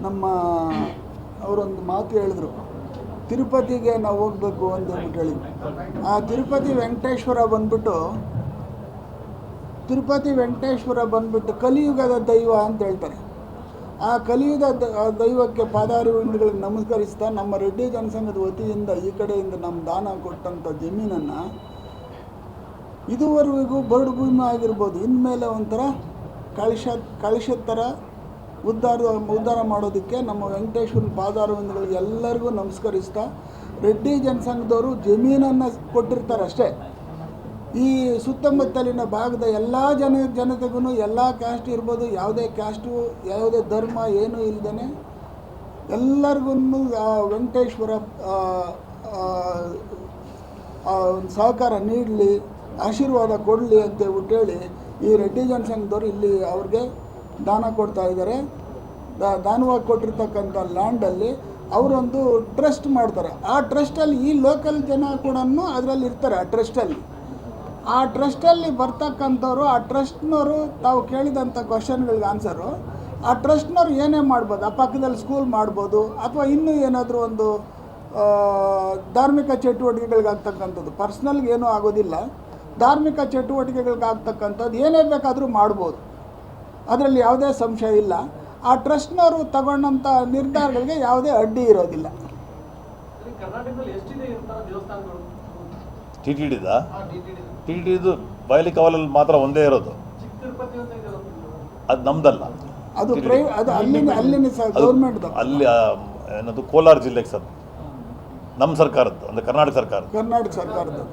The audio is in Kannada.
ನಮ್ಮ ಅವರೊಂದು ಮಾತು ಹೇಳಿದ್ರು, ತಿರುಪತಿಗೆ ನಾವು ಹೋಗಬೇಕು ಅಂತ ಹೇಳ್ಬಿಟ್ಟು ಹೇಳಿ. ಆ ತಿರುಪತಿ ವೆಂಕಟೇಶ್ವರ ಬಂದ್ಬಿಟ್ಟು ಕಲಿಯುಗದ ದೈವ ಅಂತ ಹೇಳ್ತಾರೆ. ಆ ಕಲಿಯುಗದ ದೈವಕ್ಕೆ ಪಾದಾರವಿಂದಗಳಿಗೆ ನಮಸ್ಕರಿಸ್ತಾ ನಮ್ಮ ರೆಡ್ಡಿ ಜನಸಂಘದ ವತಿಯಿಂದ ಈ ಕಡೆಯಿಂದ ನಮ್ಮ ದಾನ ಕೊಟ್ಟಂಥ ಜಮೀನನ್ನು ಇದುವರೆಗೂ ಬರಡು ಭೂಮಿ ಆಗಿರ್ಬೋದು, ಇನ್ಮೇಲೆ ಒಂಥರ ಕಳಶದ ಥರ ಉದ್ಧಾರ ಮಾಡೋದಕ್ಕೆ ನಮ್ಮ ವೆಂಕಟೇಶ್ವರನ ಪಾದಾರವಿಂದಗಳಿಗೆ ಎಲ್ಲರಿಗೂ ನಮಸ್ಕರಿಸ್ತಾ, ರೆಡ್ಡಿ ಜನಸಂಘದವರು ಜಮೀನನ್ನು ಕೊಟ್ಟಿರ್ತಾರೆ ಅಷ್ಟೇ. ಈ ಸುತ್ತಮುತ್ತಲಿನ ಭಾಗದ ಎಲ್ಲ ಜನತೆಗೂ, ಎಲ್ಲ ಕ್ಯಾಸ್ಟ್ ಇರ್ಬೋದು, ಯಾವುದೇ ಕ್ಯಾಸ್ಟು ಯಾವುದೇ ಧರ್ಮ ಏನೂ ಇಲ್ಲದೇ ಎಲ್ಲರಿಗೂ ವೆಂಕಟೇಶ್ವರ ಸಹಕಾರ ನೀಡಲಿ, ಆಶೀರ್ವಾದ ಕೊಡಲಿ ಅಂತೇಳ್ಬಿಟ್ಟು ಹೇಳಿ ಈ ರೆಡ್ಡಿ ಜನಸಂಘದವರು ಇಲ್ಲಿ ಅವ್ರಿಗೆ ದಾನ ಕೊಡ್ತಾ ಇದ್ದಾರೆ. ದಾನವಾಗಿ ಕೊಟ್ಟಿರ್ತಕ್ಕಂಥ ಲ್ಯಾಂಡಲ್ಲಿ ಅವರೊಂದು ಟ್ರಸ್ಟ್ ಮಾಡ್ತಾರೆ. ಆ ಟ್ರಸ್ಟಲ್ಲಿ ಈ ಲೋಕಲ್ ಜನ ಕೂಡ ಅದರಲ್ಲಿ ಇರ್ತಾರೆ. ಆ ಟ್ರಸ್ಟಲ್ಲಿ ಬರ್ತಕ್ಕಂಥವ್ರು, ಆ ಟ್ರಸ್ಟ್ನವರು ತಾವು ಕೇಳಿದಂಥ ಕ್ವಶನ್ಗಳಿಗೆ ಆನ್ಸರು, ಆ ಟ್ರಸ್ಟ್ನವ್ರು ಏನೇ ಮಾಡ್ಬೋದು, ಆ ಪಕ್ಕದಲ್ಲಿ ಸ್ಕೂಲ್ ಮಾಡ್ಬೋದು, ಅಥವಾ ಇನ್ನೂ ಏನಾದರೂ ಒಂದು ಧಾರ್ಮಿಕ ಚಟುವಟಿಕೆಗಳಿಗಾಗ್ತಕ್ಕಂಥದ್ದು, ಪರ್ಸ್ನಲ್ಗೆ ಏನೂ ಆಗೋದಿಲ್ಲ, ಧಾರ್ಮಿಕ ಚಟುವಟಿಕೆಗಳಿಗಾಗ್ತಕ್ಕಂಥದ್ದು ಏನೇ ಬೇಕಾದರೂ ಮಾಡ್ಬೋದು. ಅದರಲ್ಲಿ ಯಾವುದೇ ಸಂಶಯ ಇಲ್ಲ. ಆ ಟ್ರಸ್ಟ್ನವರು ತಗೊಂಡಂಥ ನಿರ್ಧಾರಗಳಿಗೆ ಯಾವುದೇ ಅಡ್ಡಿ ಇರೋದಿಲ್ಲ. ಟಿಟಿಡಿದು ಬಯಲಿ ಕವಲಲ್ಲಿ ಮಾತ್ರ ಒಂದೇ ಇರೋದು, ಅದು ನಮ್ದಲ್ಲ, ಅದು ಅಲ್ಲಿನ ಗೌರ್ಮೆಂಟ್. ಅಲ್ಲಿ ಏನದು ಕೋಲಾರ ಜಿಲ್ಲೆಗೆ ಸರ್, ನಮ್ಮ ಸರ್ಕಾರದ್ದು, ಅಂದರೆ ಕರ್ನಾಟಕ ಸರ್ಕಾರದ್ದು.